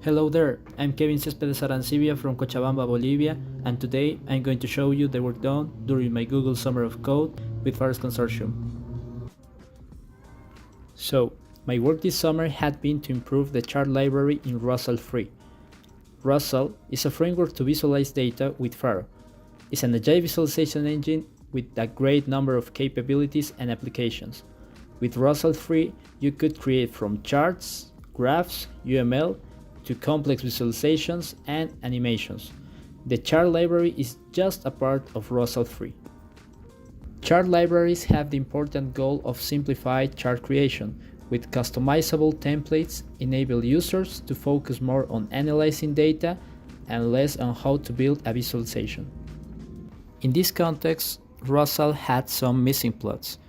Hello there, I'm Kevin Céspedes Arancibia from Cochabamba, Bolivia, and today I'm going to show you the work done during my Google Summer of Code with Forest Consortium. So, my work this summer had been to improve the chart library in Roassal3. Roassal is a framework to visualize data with Faro. It's an agile visualization engine with a great number of capabilities and applications. With Roassal3, you could create from charts, graphs, UML, to complex visualizations and animations. The chart library is just a part of Roassal3. Chart libraries have the important goal of simplified chart creation, with customizable templates enable users to focus more on analyzing data and less on how to build a visualization. In this context, Roassal had some missing plots.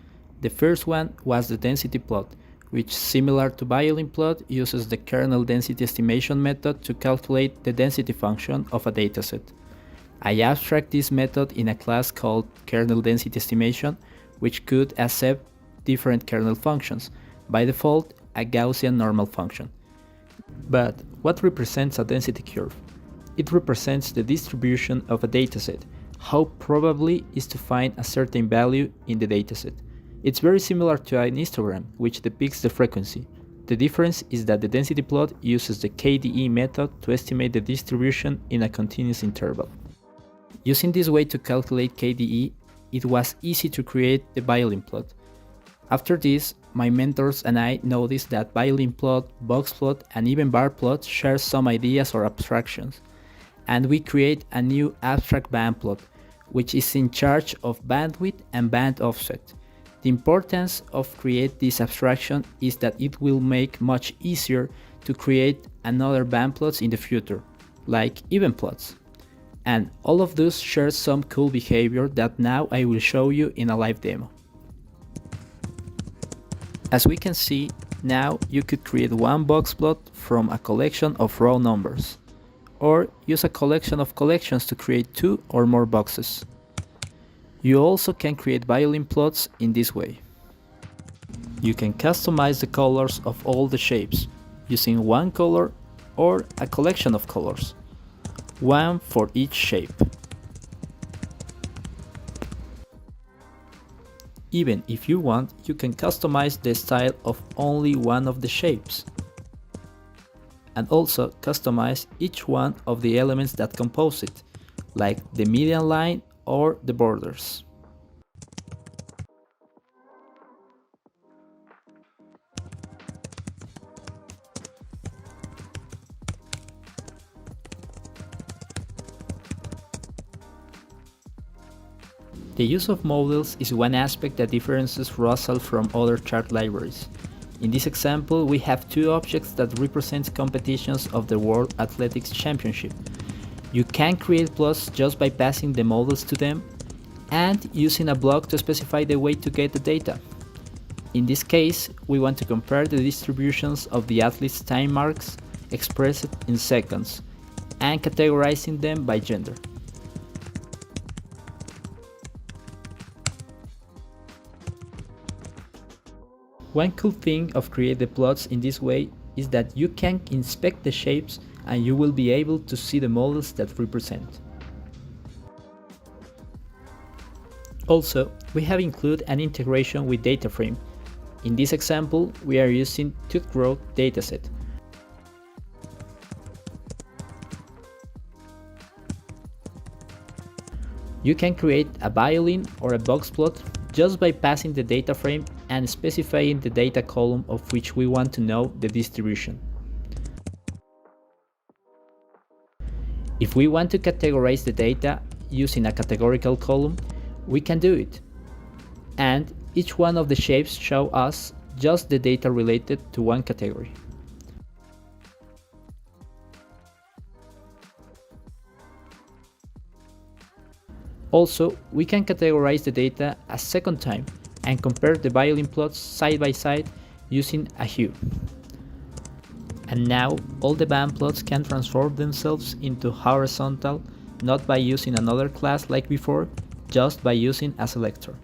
The first one was the density plot, which, similar to violin plot, uses the kernel density estimation method to calculate the density function of a dataset. I abstract this method in a class called kernel density estimation, which could accept different kernel functions, by default a Gaussian normal function. But what represents a density curve? It represents the distribution of a dataset, how probably is to find a certain value in the dataset. It's very similar to an histogram, which depicts the frequency. The difference is that the density plot uses the KDE method to estimate the distribution in a continuous interval. Using this way to calculate KDE, it was easy to create the violin plot. After this, my mentors and I noticed that violin plot, box plot, and even bar plot share some ideas or abstractions, and we create a new abstract band plot, which is in charge of bandwidth and band offset. The importance of create this abstraction is that it will make much easier to create another band plots in the future, like even plots. And all of those share some cool behavior that now I will show you in a live demo. As we can see, now you could create one box plot from a collection of raw numbers, or use a collection of collections to create two or more boxes. You also can create violin plots in this way. You can customize the colors of all the shapes using one color or a collection of colors, one for each shape. Even if you want, you can customize the style of only one of the shapes, and also customize each one of the elements that compose it, like the median line or the borders. The use of models is one aspect that differentiates Roassal from other chart libraries. In this example, we have two objects that represent competitions of the World Athletics Championship. You can create plots just by passing the models to them and using a block to specify the way to get the data. In this case, we want to compare the distributions of the athletes' time marks expressed in seconds and categorizing them by gender. One cool thing of create the plots in this way is that you can inspect the shapes and you will be able to see the models that represent. Also, we have included an integration with DataFrame. In this example, we are using tooth growth dataset. You can create a violin or a box plot just by passing the data frame and specifying the data column of which we want to know the distribution. If we want to categorize the data using a categorical column, we can do it. And each one of the shapes show us just the data related to one category. Also, we can categorize the data a second time and compare the violin plots side by side using a hue. And now, all the band plots can transform themselves into horizontal, not by using another class like before, just by using a selector.